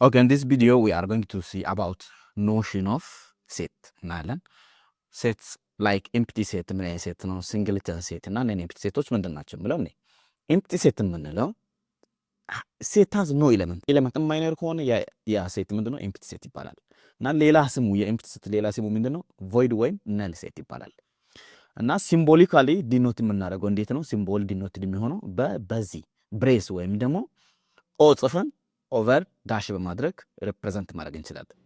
Okay, in this video we are going to see about notion of set እናያለን። sets like empty set ምን አይነት set ነው? singleton set እና non empty ሴቶች ምንድን ናቸው ብለው ነው። empty set የምንለው set has no element የማይኖር ከሆነ ያ set ምንድነው? empty set ይባላል። እና ሌላ ስሙ የempty set ሌላ ስሙ ምንድነው? void ወይም null set ይባላል። እና ሲምቦሊካሊ ዲኖት የምናደርገው እንዴት ነው? ሲምቦል ዲኖት የሚሆነው በዚህ ብሬስ ወይም ደግሞ ኦ ጽፈን ኦቨር ዳሽ በማድረግ ሪፕሬዘንት ማድረግ እንችላለን።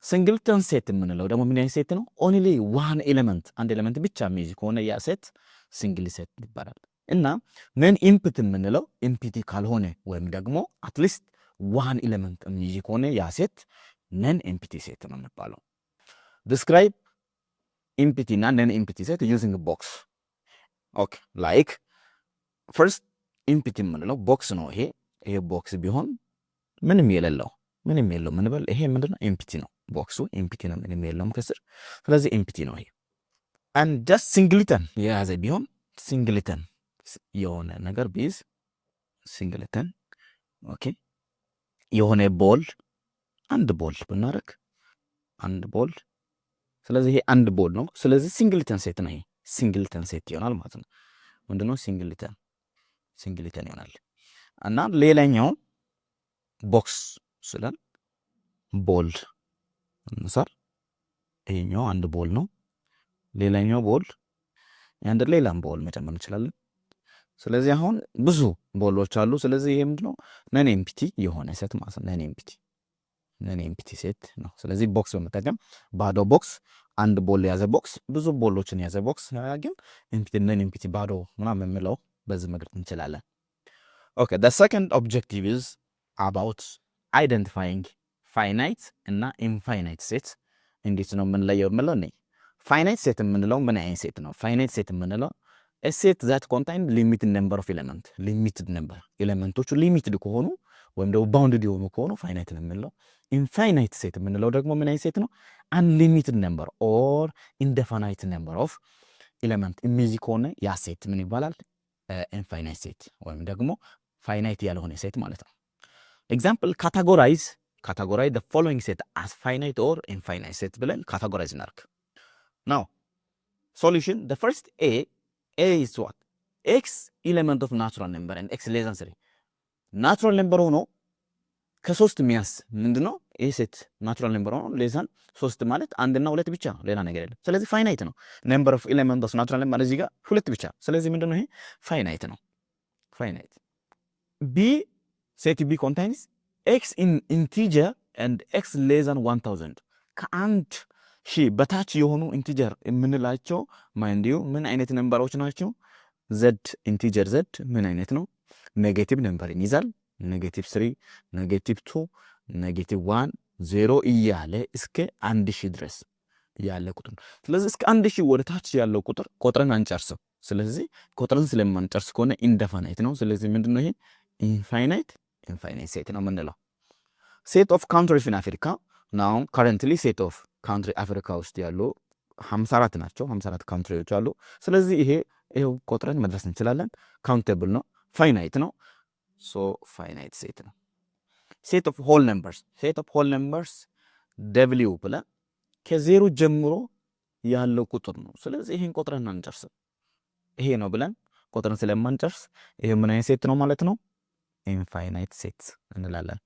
ሲንግልተን ሴት የምንለው ደግሞ ምን አይነት ሴት ነው? ኦንሊ ዋን ኤሌመንት አንድ ኤሌመንት ብቻ የሚይዝ ከሆነ ያ ሴት ሲንግል ሴት ይባላል። እና ነን ኢምፕቲ የምንለው ኢምፕቲ ካልሆነ ወይም ደግሞ አትሊስት ዋን ኤሌመንት የሚይዝ ከሆነ ያ ሴት ነን ኢምፕቲ ሴት ነው የሚባለው። ዲስክራይብ ኢምፕቲ እና ነን ኢምፕቲ ሴት ዩዚንግ ቦክስ። ኦኬ ላይክ ፈርስት ኢምፕቲ የምንለው ቦክስ ነው። ይሄ ቦክስ ቢሆን ምንም የሌለው ምን በል ይሄ ምንድነው? ኤምፕቲ ነው። ቦክሱ ኤምፕቲ ነው፣ ምንም የለውም ከስር። ስለዚህ ኤምፕቲ ነው ይሄ። አንድ ጀስት ሲንግልተን የያዘ ቢሆን ሲንግልተን የሆነ ነገር ቢዝ ሲንግልተን ኦኬ። የሆነ ቦል አንድ ቦል ብናረግ አንድ ቦል፣ ስለዚህ ይሄ አንድ ቦል ነው። ስለዚህ ሲንግልተን ሴት ነው። ይሄ ሲንግልተን ሴት ይሆናል ማለት ነው። ምንድነው? ሲንግልተን ይሆናል። እና ሌላኛው ቦክስ ስለን ቦል እንሳር። ይሄኛው አንድ ቦል ነው። ሌላኛው ቦል አንድ ሌላም ቦል መጨመር እንችላለን። ስለዚህ አሁን ብዙ ቦሎች አሉ። ስለዚህ ይሄ ምንድነው? ነን ኤምፕቲ የሆነ ሴት ማለት ነው። ነን ኤምፕቲ ሴት ነው። ስለዚህ ቦክስ በመጠቀም ባዶ ቦክስ አንድ ቦል የያዘ ቦክስ ብዙ ቦሎችን የያዘ ቦክስ ግን ኤምፕቲ ነን ኤምፕቲ ባዶ ምናምን የምንለው በዚህ መግለጽ እንችላለን። Okay, the second objective is about identifying finite እና infinite set እንዴት ነው የምንለየው የምለው ነው። finite set የምንለው ምን አይነት ሴት ነው? finite set የምንለው a set that contain limited number of element limited number ኤሌመንቶቹ ሊሚትድ ከሆኑ ወይም ደግሞ ባውንድድ የሆኑ ከሆኑ finite ነው የምንለው። infinite set የምንለው ደግሞ ምን አይነት ሴት ነው? unlimited number or indefinite number of element የሚይዝ ከሆነ ያ ሴት ምን ይባላል? infinite set ወይም ደግሞ ፋይናይት ያልሆነ ሴት ማለት ነው። ኤግዛምፕል ካታጎራይዝ the following set as finite or infinite set ብለን ካታጎራይዝ እናርክ። ናው ሶሉሽን the first a is what? x element of natural number and x less than 3 ናቹራል ነምበር ሆኖ ከሶስት የሚያንስ ምንድነው? ይሄ ሴት ናቹራል ነምበር ሆኖ less than 3 ማለት አንድና ሁለት ብቻ ሌላ ነገር የለም። ስለዚህ ፋይናይት ነው። ነምበር ኦፍ ኤሌመንት ኦፍ ናቹራል ነምበር እዚህ ጋር ሁለት ብቻ። ስለዚህ ምንድነው? ይሄ ፋይናይት ነው። ፋይናይት B set B contains x in integer and x less than 1000 ከአንድ ሺህ በታች የሆኑ ኢንቲጀር የምንላቸው ማይንዲዩ ምን አይነት ነምበሮች ናቸው? z ኢንቲጀር z ምን አይነት ነው? ኔጌቲቭ ነምበር ይይዛል። ኔጌቲቭ 3 ኔጌቲቭ 2 ኔጌቲቭ 1 0 እያለ እስከ 1000 ድረስ ያለ ቁጥር። ስለዚህ እስከ 1000 ወደ ታች ያለው ቁጥር ቆጥረን አንጨርስም። ስለዚህ ቆጥረን ስለማንጨርስ ከሆነ ኢንደፋናይት ነው። ስለዚህ ምንድነው ይሄ? ኢንፋይናይት ሴት ነው የምንለው። ሴት ኦፍ ካንትሪስ ኢን አፍሪካ ናው ካረንትሊ ሴት ኦፍ ካንትሪ አፍሪካ ውስጥ ያሉ 54 ናቸው። 54 ካንትሪዎች አሉ። ስለዚህ ይሄው ቆጥረን መድረስ እንችላለን። ካውንተብል ነው፣ ፋይናይት ነው። ሶ ፋይናይት ሴት ነው። ሴት ኦፍ ሆል ነምበርስ ደብሊው ብለን ከዜሮ ጀምሮ ያለው ቁጥር ነው። ስለዚህ ይሄን ቆጥረን አንጨርስም። ይሄ ነው ብለን ቆጥረን ስለማንጨርስ ይሄ ምን አይነት ሴት ነው ማለት ነው? ኢንፋይናይት ሴት እንላለን።